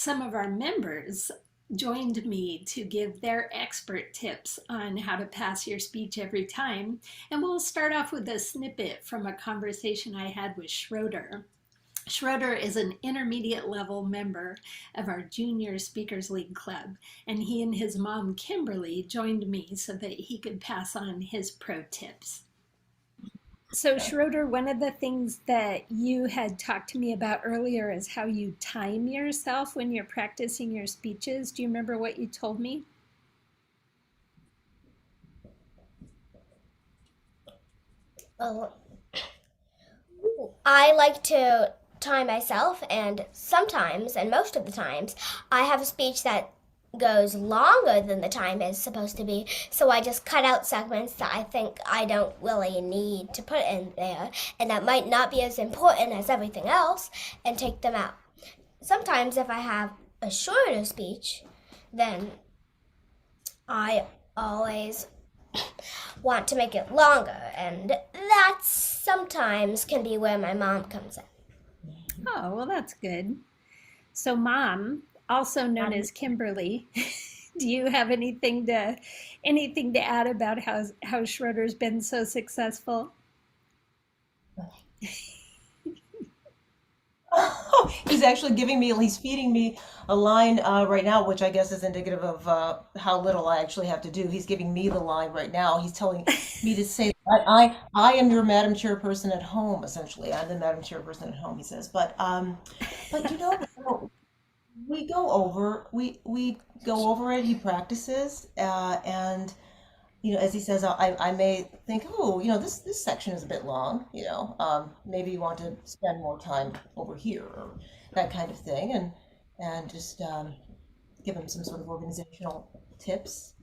some of our members joined me to give their expert tips on how to pass your speech every time. And we'll start off with a snippet from a conversation I had with Schroeder. Schroeder is an intermediate level member of our Junior Speakers League Club, and he and his mom, Kimberly, joined me so that he could pass on his pro tips. So, Schroeder, one of the things that you had talked to me about earlier is how you time yourself when you're practicing your speeches. Do you remember what you told me? Well, I like to time myself, and sometimes, and most of the times, I have a speech that goes longer than the time is supposed to be, so I just cut out segments that I think I don't really need to put in there and that might not be as important as everything else, and take them out. Sometimes if I have a shorter speech, then I always want to make it longer, and that sometimes can be where my mom comes in. Oh, well, that's good. So, Mom, also known as Kimberly, do you have anything to add about how Schroeder's been so successful? He's actually he's feeding me a line right now, which I guess is indicative of how little I actually have to do. He's giving me the line right now. He's telling me to say, I am your Madam Chairperson at home, essentially. I'm the Madam Chairperson at home, he says. But we go over it. He practices, and as he says, I may think, oh, this section is a bit long, maybe you want to spend more time over here, or that kind of thing, and just give him some sort of organizational tips,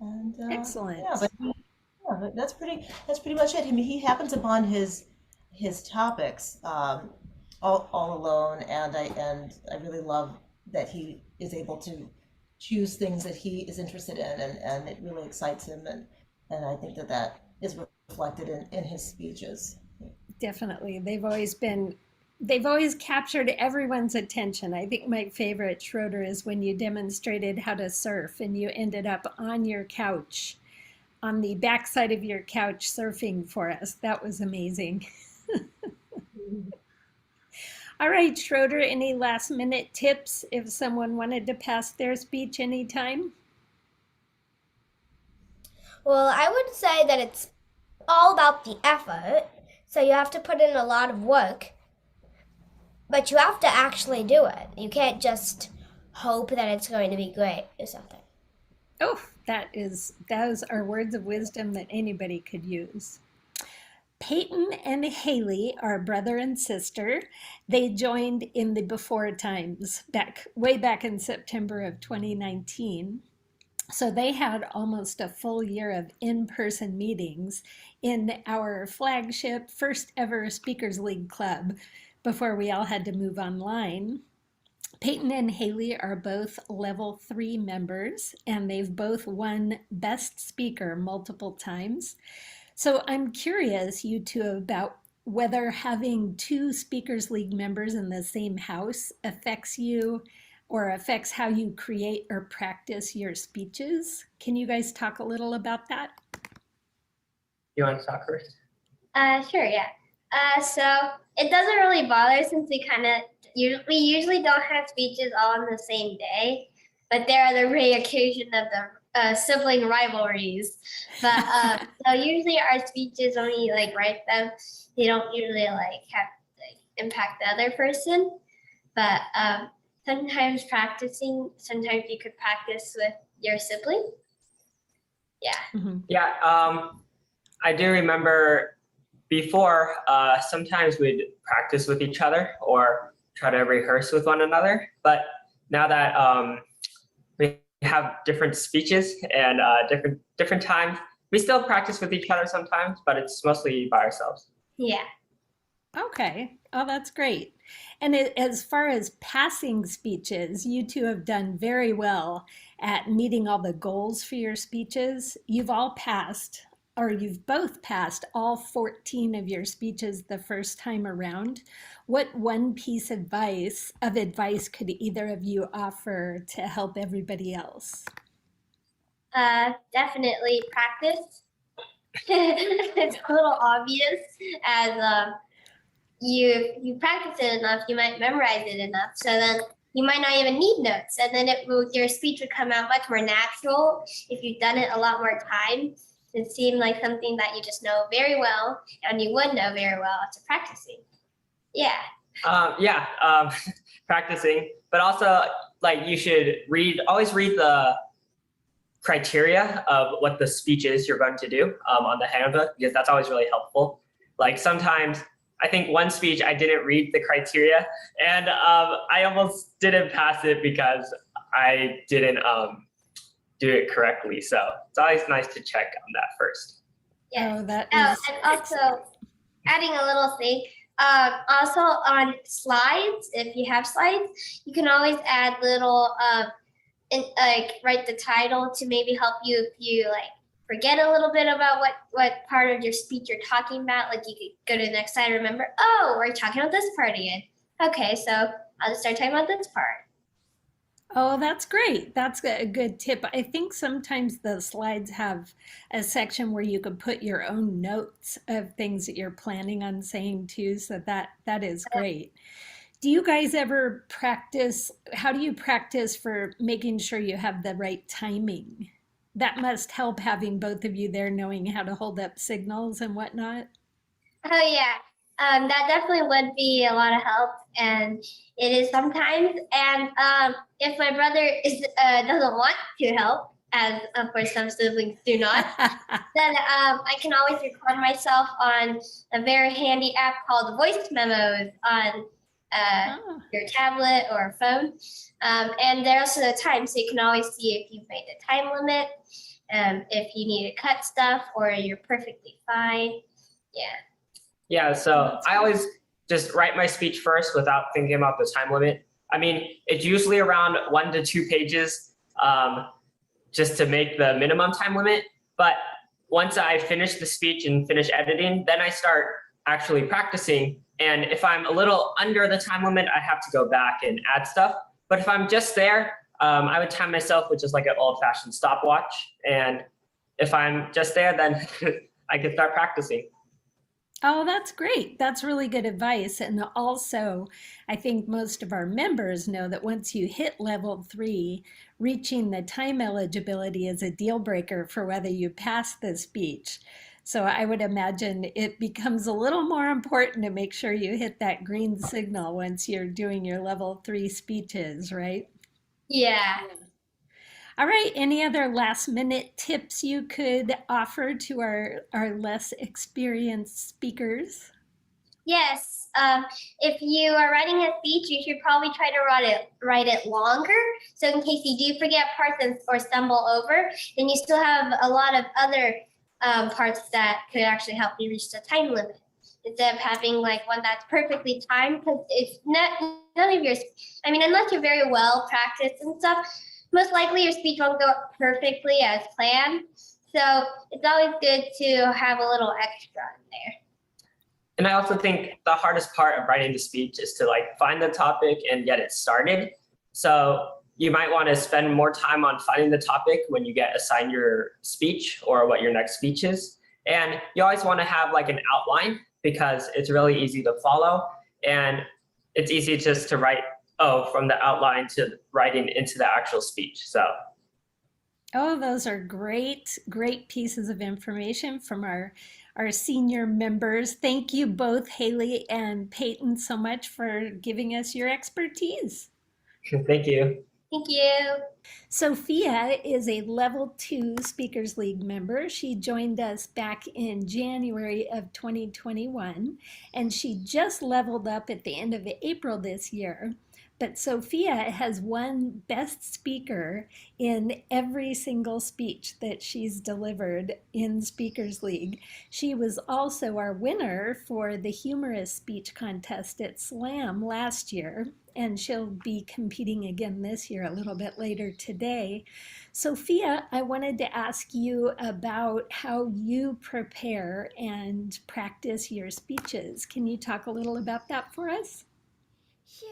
and Excellent. but that's pretty much it. I mean, he happens upon his topics all alone, and I really love that he is able to choose things that he is interested in, and it really excites him, and I think that is reflected in his speeches. Definitely. They've always captured everyone's attention. I think my favorite, Schroeder, is when you demonstrated how to surf and you ended up on your couch, on the backside of your couch surfing for us. That was amazing. All right, Schroeder, any last minute tips if someone wanted to pass their speech anytime? Well, I would say that it's all about the effort, so you have to put in a lot of work, but you have to actually do it. You can't just hope that it's going to be great or something. Oh, those are words of wisdom that anybody could use. Peyton and Haley are brother and sister. They joined in the before times, way back in September of 2019. So they had almost a full year of in-person meetings in our flagship first ever Speakers League Club before we all had to move online. Peyton and Haley are both level 3 members, and they've both won Best Speaker multiple times. So I'm curious, you two, about whether having two Speakers League members in the same house affects you or affects how you create or practice your speeches. Can you guys talk a little about that? You want to talk first? Sure, yeah. So it doesn't really bother since we usually don't have speeches all on the same day, but there are the rare occasion of the sibling rivalries. But so usually our speeches when we write them, they don't usually have impact the other person. But sometimes you could practice with your sibling. Yeah. Mm-hmm. Yeah, I do remember before, sometimes we'd practice with each other or try to rehearse with one another. But now that we have different speeches and different times, we still practice with each other sometimes, but it's mostly by ourselves. Yeah. Okay. Oh, that's great. And as far as passing speeches, you two have done very well at meeting all the goals for your speeches. You've all passed or you've both passed all 14 of your speeches the first time around, what one piece of advice could either of you offer to help everybody else? Definitely practice. It's a little obvious as you practice it enough, you might memorize it enough. So then you might not even need notes, and then your speech would come out much more natural if you've done it a lot more times. It seemed like something that you just know very well, and you would know very well after practicing. Yeah. Practicing, but also like you should always read the criteria of what the speech is you're going to do on the handbook, because that's always really helpful. Like sometimes I think one speech I didn't read the criteria, and I almost didn't pass it because I didn't do it correctly. So it's always nice to check on that first. Yes. Oh, that Oh, is and also adding a little thing. Also on slides, if you have slides, you can always add little like write the title to maybe help you if you like forget a little bit about what part of your speech you're talking about. Like you could go to the next slide and remember, oh, we're talking about this part again. Okay, so I'll just start talking about this part. Oh, that's great. That's a good tip. I think sometimes the slides have a section where you could put your own notes of things that you're planning on saying too. So that is great. Do you guys ever practice? How do you practice for making sure you have the right timing? That must help having both of you there knowing how to hold up signals and whatnot. Oh yeah, that definitely would be a lot of help, and it is sometimes. And if my brother doesn't want to help, as of course some siblings do not, then I can always record myself on a very handy app called Voice Memos on Oh. your tablet or phone. And there's also the time, so you can always see if you've made the time limit, if you need to cut stuff, or you're perfectly fine. Yeah. Yeah, so I always just write my speech first without thinking about the time limit. I mean, it's usually around 1 to 2 pages just to make the minimum time limit. But once I finish the speech and finish editing, then I start actually practicing. And if I'm a little under the time limit, I have to go back and add stuff. But if I'm just there, I would time myself with just like an old-fashioned stopwatch. And if I'm just there, then I can start practicing. Oh, that's great. That's really good advice. And also, I think most of our members know that once you hit level 3, reaching the time eligibility is a deal breaker for whether you pass the speech. So I would imagine it becomes a little more important to make sure you hit that green signal once you're doing your level 3 speeches, right? Yeah. All right, any other last minute tips you could offer to our less experienced speakers? Yes. If you are writing a speech, you should probably try to write it longer. So in case you do forget parts or stumble over, then you still have a lot of other parts that could actually help you reach the time limit. Instead of having like one that's perfectly timed, because if none of your, I mean, unless you're very well practiced and stuff, most likely your speech won't go perfectly as planned. So it's always good to have a little extra in there. And I also think the hardest part of writing the speech is to like find the topic and get it started. So you might want to spend more time on finding the topic when you get assigned your speech or what your next speech is. And you always want to have like an outline because it's really easy to follow. And it's easy just to write, from the outline to writing into the actual speech. So. Oh, those are great, great pieces of information from our senior members. Thank you both, Haley and Peyton, so much for giving us your expertise. Thank you. Thank you. Sophia is a level 2 Speakers League member. She joined us back in January of 2021, and she just leveled up at the end of April this year. but Sophia has won Best Speaker in every single speech that she's delivered in Speakers League. She was also our winner for the humorous speech contest at Slam last year, and she'll be competing again this year a little bit later today. Sophia, I wanted to ask you about how you prepare and practice your speeches. Can you talk a little about that for us? Sure.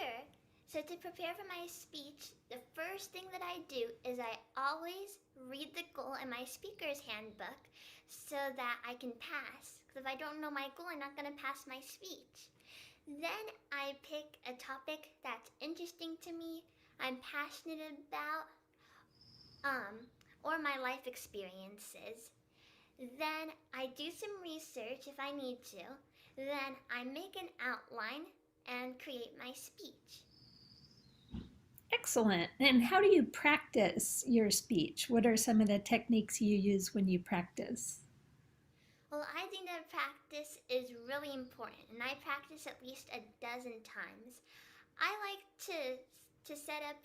So to prepare for my speech, the first thing that I do is I always read the goal in my speaker's handbook so that I can pass. Because if I don't know my goal, I'm not going to pass my speech. Then I pick a topic that's interesting to me, I'm passionate about, or my life experiences. Then I do some research if I need to. Then I make an outline and create my speech. Excellent. And how do you practice your speech? What are some of the techniques you use when you practice? Well, I think that practice is really important, and I practice at least a dozen times. I like to set up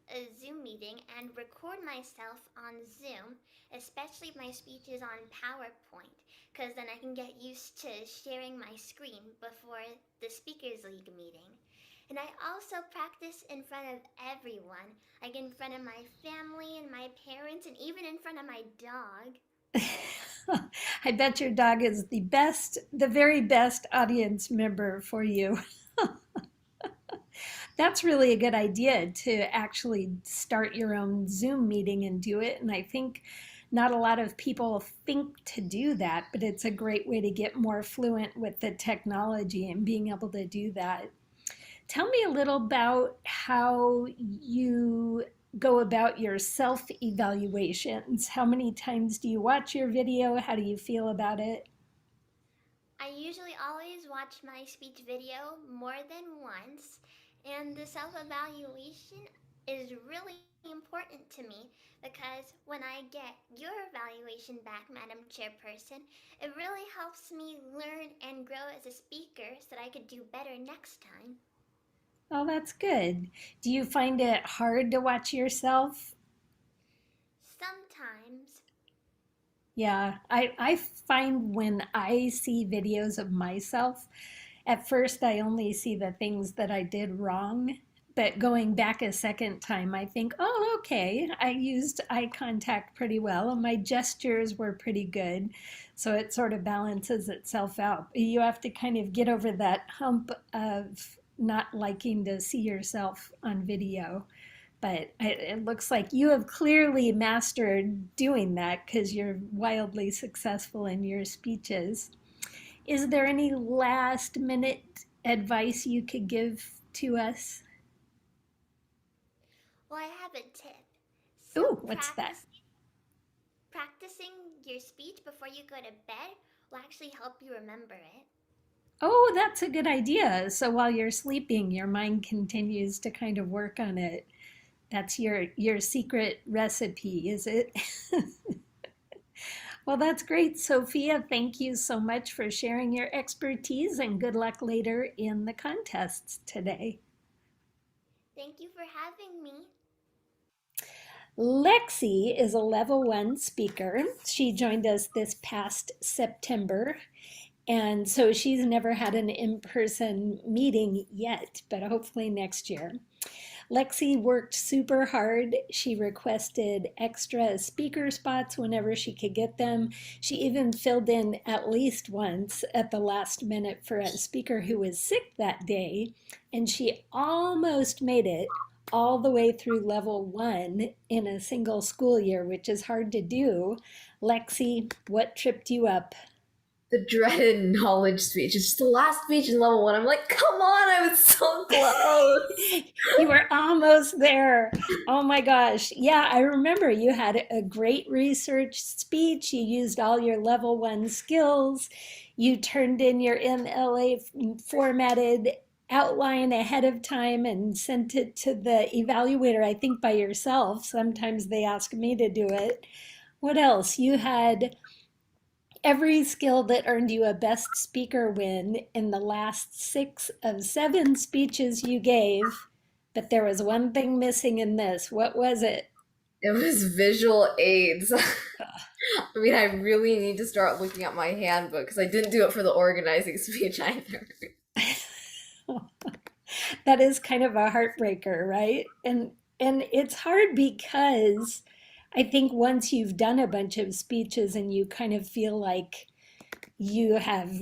a Zoom meeting and record myself on Zoom, especially if my speech is on PowerPoint, because then I can get used to sharing my screen before the Speakers League meeting. And I also practice in front of everyone, like in front of my family and my parents, and even in front of my dog. I bet your dog is the very best audience member for you. That's really a good idea to actually start your own Zoom meeting and do it. And I think not a lot of people think to do that, but it's a great way to get more fluent with the technology and being able to do that. Tell me a little about how you go about your self-evaluations. How many times do you watch your video? How do you feel about it? I usually always watch my speech video more than once, and the self evaluation is really important to me because when I get your evaluation back, Madam Chairperson, it really helps me learn and grow as a speaker so that I could do better next time. Oh, that's good. Do you find it hard to watch yourself? Sometimes. Yeah, I find when I see videos of myself, at first I only see the things that I did wrong. But going back a second time, I think, oh, okay, I used eye contact pretty well and my gestures were pretty good. So it sort of balances itself out. You have to kind of get over that hump of not liking to see yourself on video. But it looks like you have clearly mastered doing that because you're wildly successful in your speeches. Is there any last minute advice you could give to us? Well, I have a tip. So, Ooh, what's that? practicing your speech before you go to bed will actually help you remember it. Oh, that's a good idea. So while you're sleeping, your mind continues to kind of work on it. That's your secret recipe, is it? Well, that's great, Sophia. Thank you so much for sharing your expertise and good luck later in the contests today. Thank you for having me. Lexi is a level 1 speaker. She joined us this past September. And so she's never had an in-person meeting yet, but hopefully next year. Lexi worked super hard. She requested extra speaker spots whenever she could get them. She even filled in at least once at the last minute for a speaker who was sick that day. And she almost made it all the way through level 1 in a single school year, which is hard to do. Lexi, what tripped you up? The dreaded knowledge speech. It's just the last speech in level 1. I'm like, come on, I was so close. You were almost there. Oh my gosh. Yeah, I remember you had a great research speech. You used all your level 1 skills. You turned in your MLA formatted outline ahead of time and sent it to the evaluator, I think by yourself. Sometimes they ask me to do it. What else? You had every skill that earned you a best speaker win in the last 6 of 7 speeches you gave. But there was one thing missing in this. What was it? It was visual aids. I mean, I really need to start looking at my handbook because I didn't do it for the organizing speech either. That is kind of a heartbreaker, right? And it's hard because I think once you've done a bunch of speeches and you kind of feel like you have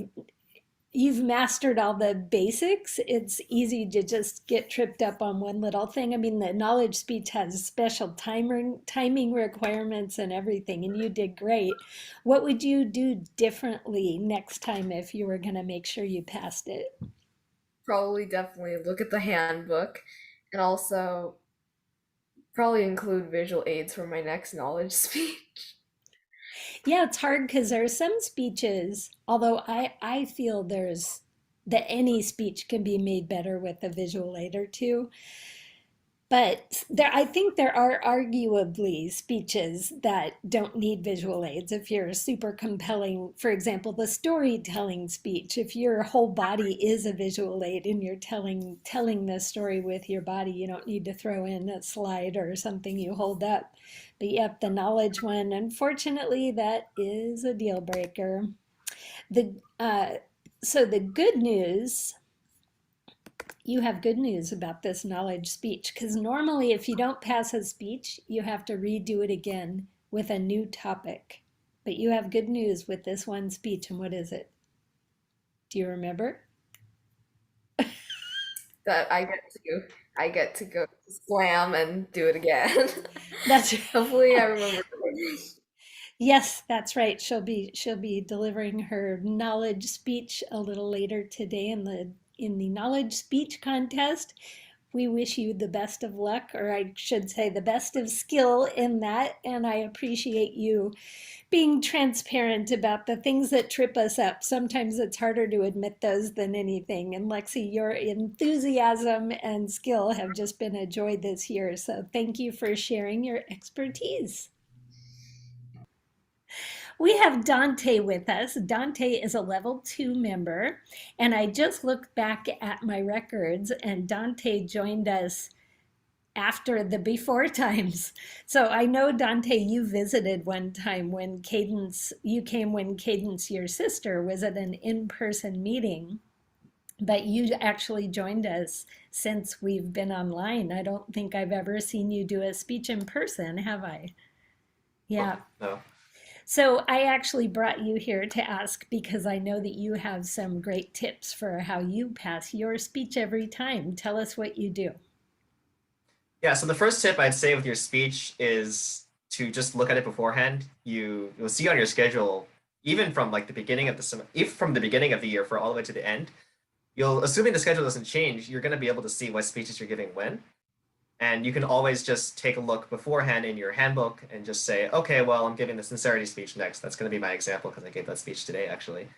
you've mastered all the basics, it's easy to just get tripped up on one little thing. I mean, the knowledge speech has special timing requirements and everything, and you did great. What would you do differently next time if you were going to make sure you passed it? Probably definitely look at the handbook and also probably include visual aids for my next knowledge speech. Yeah, it's hard because there are some speeches, although I feel there's that any speech can be made better with a visual aid or two. But I think there are arguably speeches that don't need visual aids. If you're super compelling, for example, the storytelling speech, if your whole body is a visual aid and you're telling the story with your body, you don't need to throw in a slide or something you hold up. But yep, the knowledge one, unfortunately, that is a deal breaker. The so the good news, you have good news about this knowledge speech, because normally if you don't pass a speech, you have to redo it again with a new topic. But you have good news with this one speech, and what is it? Do you remember? That I get to go to Slam and do it again. That's Hopefully I remember. Yes, that's right. She'll be delivering her knowledge speech a little later today in the knowledge speech contest. We wish you the best of luck, or I should say the best of skill in that, and I appreciate you being transparent about the things that trip us up. Sometimes it's harder to admit those than anything. And Lexi, your enthusiasm and skill have just been a joy this year. So thank you for sharing your expertise. We have Dante with us. Dante is a level 2 member, and I just looked back at my records, and Dante joined us after the before times. So I know, Dante, you visited one time when you came when Cadence, your sister, was at an in-person meeting, but you actually joined us since we've been online. I don't think I've ever seen you do a speech in person, have I? Yeah. No. So I actually brought you here to ask because I know that you have some great tips for how you pass your speech every time. Tell us what you do. Yeah, so the first tip I'd say with your speech is to just look at it beforehand. You'll see on your schedule, even from like the beginning of if from the beginning of the year for all the way to the end, assuming the schedule doesn't change, you're going to be able to see what speeches you're giving when. And you can always just take a look beforehand in your handbook and just say, okay, well, I'm giving the sincerity speech next. That's going to be my example because I gave that speech today, actually.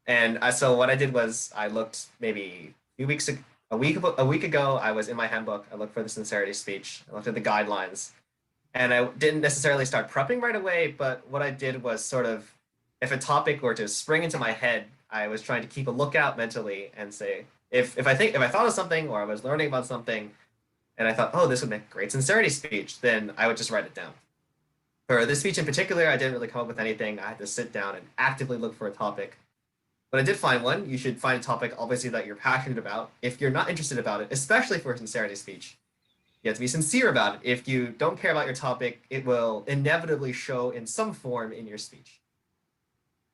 And so what I did was I looked maybe a week ago, I was in my handbook. I looked for the sincerity speech. I looked at the guidelines. And I didn't necessarily start prepping right away, but what I did was sort of, if a topic were to spring into my head, I was trying to keep a lookout mentally and say, if I thought of something or I was learning about something, and I thought, oh, this would make a great sincerity speech, then I would just write it down. For this speech in particular, I didn't really come up with anything. I had to sit down and actively look for a topic. But I did find one. You should find a topic, obviously, that you're passionate about. If you're not interested about it, especially for a sincerity speech, you have to be sincere about it. If you don't care about your topic, it will inevitably show in some form in your speech.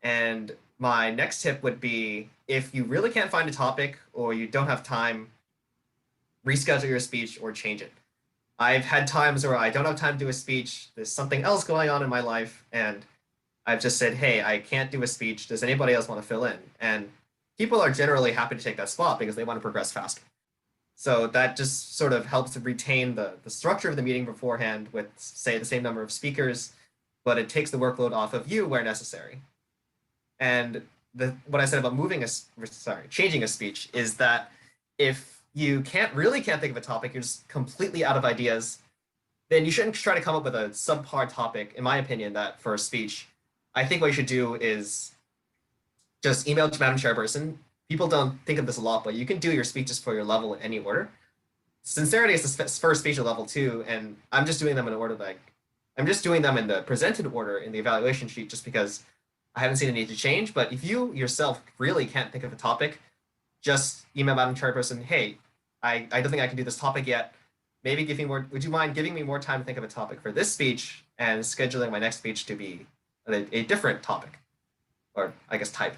And my next tip would be, if you really can't find a topic or you don't have time, reschedule your speech or change it. I've had times where I don't have time to do a speech. There's something else going on in my life, and I've just said, hey, I can't do a speech. Does anybody else want to fill in? And people are generally happy to take that spot because they want to progress faster. So that just sort of helps to retain the structure of the meeting beforehand with, say, the same number of speakers, but it takes the workload off of you where necessary. And what I said about changing a speech is that if you really can't think of a topic, you're just completely out of ideas, then you shouldn't try to come up with a subpar topic, in my opinion, that for a speech. I think what you should do is just email to Madam Chairperson. People don't think of this a lot, but you can do your speeches for your level in any order. sincerity is the first speech at level 2, and I'm just doing them in order like I'm just doing them in the presented order in the evaluation sheet just because I haven't seen a need to change. But if you yourself really can't think of a topic, just email Madam Chairperson, hey, I don't think I can do this topic yet. Maybe give me more, would you mind giving me more time to think of a topic for this speech and scheduling my next speech to be a different topic, or I guess type.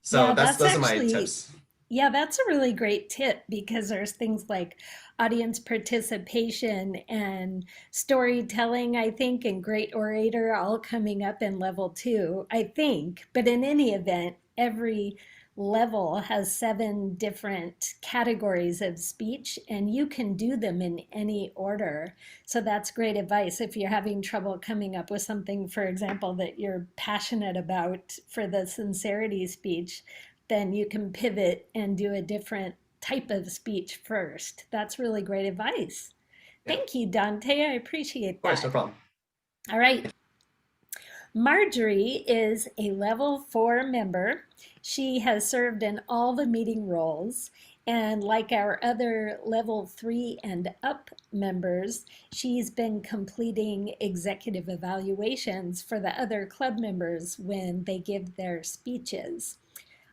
So Yeah, that's those are my actually, tips. yeah, that's a really great tip because there's things like audience participation and storytelling, I think, and great orator all coming up in level two, I think. But in any event, every level has seven different categories of speech, and you can do them in any order. So that's great advice. If you're having trouble coming up with something, for example, that you're passionate about for the sincerity speech, then you can pivot and do a different type of speech first. That's really great advice. Yeah, of Thank you, Dante. I appreciate course, no that. problem. All right. Marjorie is a level 4 member. She has served in all the meeting roles. And like our other level 3 and up members, she's been completing executive evaluations for the other club members when they give their speeches.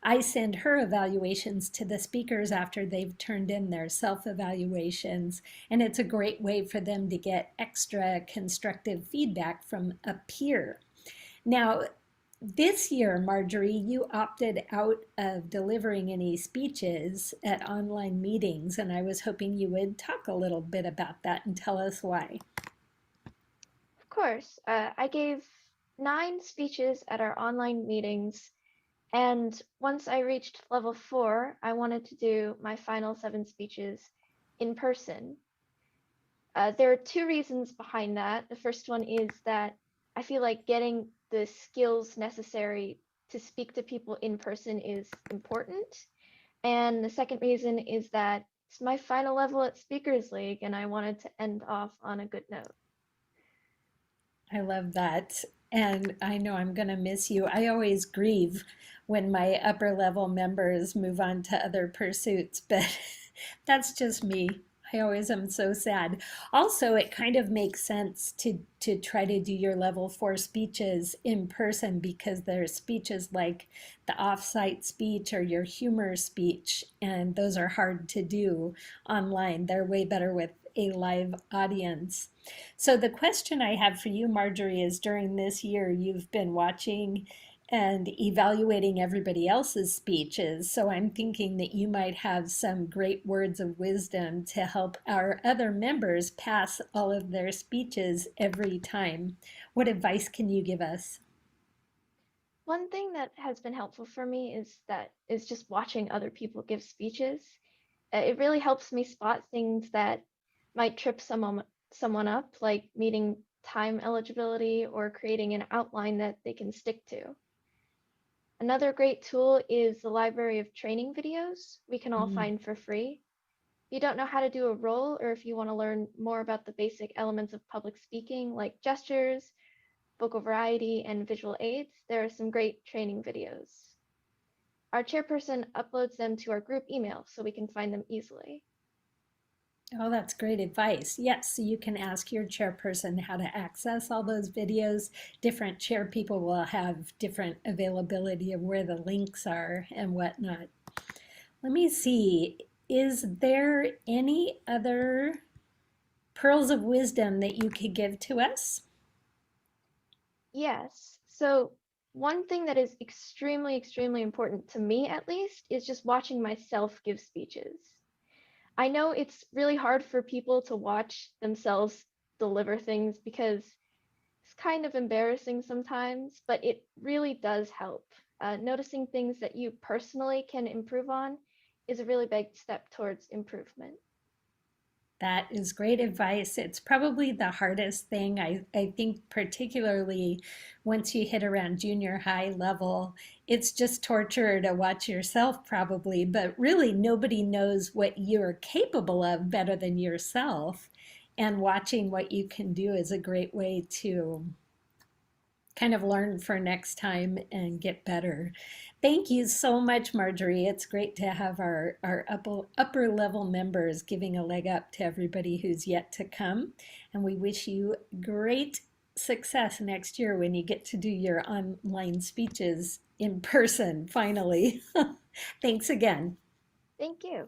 I send her evaluations to the speakers after they've turned in their self evaluations, and it's a great way for them to get extra constructive feedback from a peer. Now, this year, Marjorie, you opted out of delivering any speeches at online meetings, and I was hoping you would talk a little bit about that and tell us why. Of course, I gave 9 speeches at our online meetings, and once I reached level 4, I wanted to do my final 7 speeches in person. There are 2 reasons behind that. The first one is that I feel like getting the skills necessary to speak to people in person is important. And the second reason is that it's my final level at Speakers League, and I wanted to end off on a good note. I love that. And I know I'm going to miss you. I always grieve when my upper level members move on to other pursuits, but that's just me. I always am so sad. Also, it kind of makes sense to try to do your level 4 speeches in person because there's speeches like the offsite speech or your humor speech, and those are hard to do online. They're way better with a live audience. So the question I have for you, Marjorie, is during this year, you've been watching and evaluating everybody else's speeches. So I'm thinking that you might have some great words of wisdom to help our other members pass all of their speeches every time. What advice can you give us? One thing that has been helpful for me is just watching other people give speeches. It really helps me spot things that might trip someone up, like meeting time eligibility or creating an outline that they can stick to. Another great tool is the library of training videos we can all Mm. find for free. If you don't know how to do a role, or if you want to learn more about the basic elements of public speaking like gestures, vocal variety, and visual aids, there are some great training videos. Our chairperson uploads them to our group email so we can find them easily. Oh, that's great advice. Yes, so you can ask your chairperson how to access all those videos. Different chair people will have different availability of where the links are and whatnot. Let me see. Is there any other pearls of wisdom that you could give to us? Yes, so one thing that is extremely, extremely important to me, at least, is just watching myself give speeches. I know it's really hard for people to watch themselves deliver things because it's kind of embarrassing sometimes, but it really does help. Noticing things that you personally can improve on is a really big step towards improvement. That is great advice. It's probably the hardest thing. I think, particularly once you hit around junior high level, it's just torture to watch yourself, probably. But really, nobody knows what you're capable of better than yourself. And watching what you can do is a great way to kind of learn for next time and get better. Thank you so much, Marjorie. It's great to have our upper level members giving a leg up to everybody who's yet to come. And we wish you great success next year when you get to do your online speeches in person, finally. Thanks again. Thank you.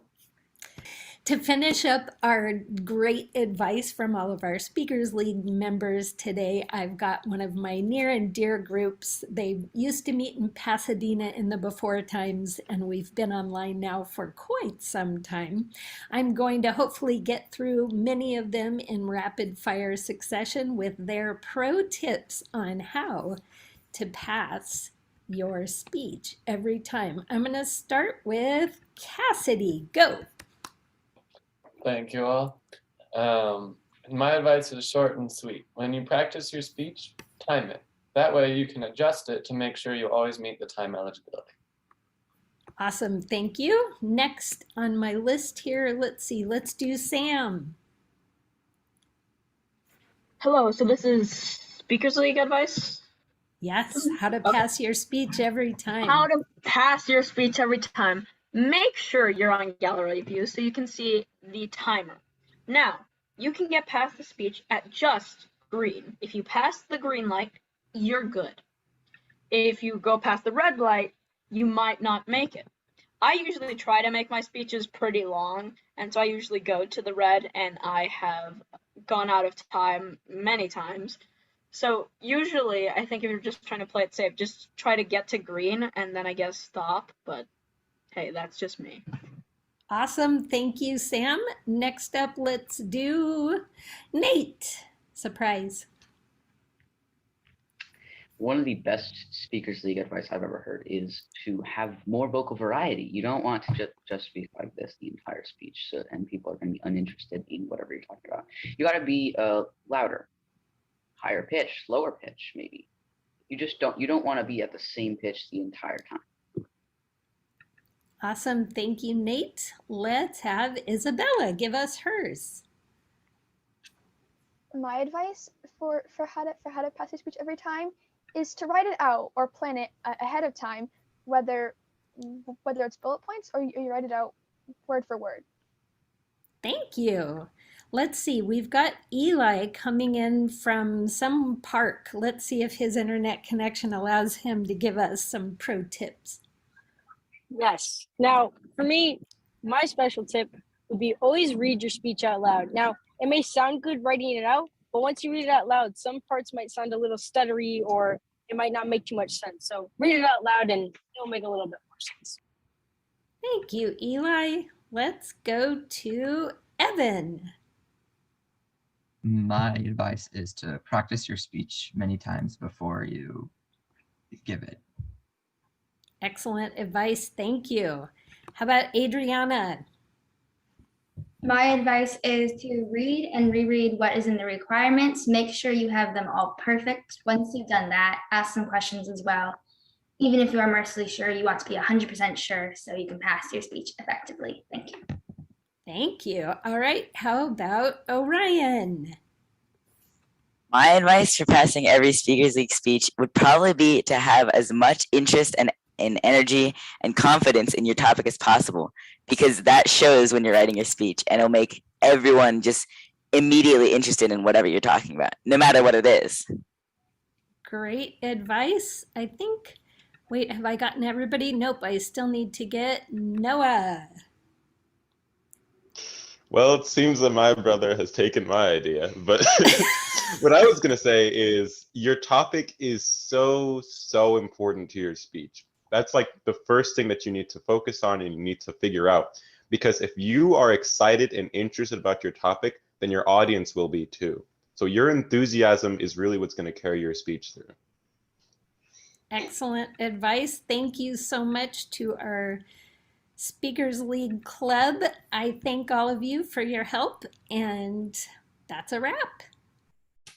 To finish up our great advice from all of our Speakers League members today, I've got one of my near and dear groups. They used to meet in Pasadena in the before times, and we've been online now for quite some time. I'm going to hopefully get through many of them in rapid fire succession with their pro tips on how to pass your speech every time. I'm going to start with Cassidy. Go. Thank you all. My advice is short and sweet. When you practice your speech, time it. That way you can adjust it to make sure you always meet the time eligibility. Awesome, thank you. Next on my list here, let's do Sam. Hello, so this is Speakers League advice? Yes, how to pass your speech every time. How to pass your speech every time. Make sure you're on gallery view so you can see the timer. Now, you can get past the speech at just green. If you pass the green light, you're good. If you go past the red light, you might not make it. I usually try to make my speeches pretty long, and so I usually go to the red, and I have gone out of time many times. So usually, I think if you're just trying to play it safe, just try to get to green and then I guess stop, but hey, that's just me. Awesome, thank you, Sam. Next up, let's do Nate. Surprise. One of the best Speakers League advice I've ever heard is to have more vocal variety. You don't want to just speak like this the entire speech, and people are going to be uninterested in whatever you're talking about. You got to be louder, higher pitch, lower pitch, maybe. You don't want to be at the same pitch the entire time. Awesome, thank you, Nate. Let's have Isabella give us hers. My advice for how to pass your speech every time is to write it out or plan it ahead of time, whether it's bullet points or you write it out word for word. Thank you. Let's see, we've got Eli coming in from some park. Let's see if his internet connection allows him to give us some pro tips. Yes. Now, for me, my special tip would be always read your speech out loud. Now, it may sound good writing it out, but once you read it out loud, some parts might sound a little stuttery or it might not make too much sense. So read it out loud and it'll make a little bit more sense. Thank you, Eli. Let's go to Evan. My advice is to practice your speech many times before you give it. Excellent advice. Thank you. How about Adriana? My advice is to read and reread what is in the requirements. Make sure you have them all perfect. Once you've done that, ask some questions as well. Even if you are mercifully sure, you want to be 100% sure so you can pass your speech effectively. Thank you. Thank you. All right. How about Orion? My advice for passing every Speakers League speech would probably be to have as much interest and energy and confidence in your topic as possible, because that shows when you're writing your speech and it'll make everyone just immediately interested in whatever you're talking about, no matter what it is. Great advice. I think, wait, have I gotten everybody? Nope, I still need to get Noah. Well, it seems that my brother has taken my idea, but what I was going to say is your topic is so important to your speech. That's like the first thing that you need to focus on and you need to figure out. Because if you are excited and interested about your topic, then your audience will be too. So your enthusiasm is really what's going to carry your speech through. Excellent advice. Thank you so much to our Speakers League Club. I thank all of you for your help, and that's a wrap.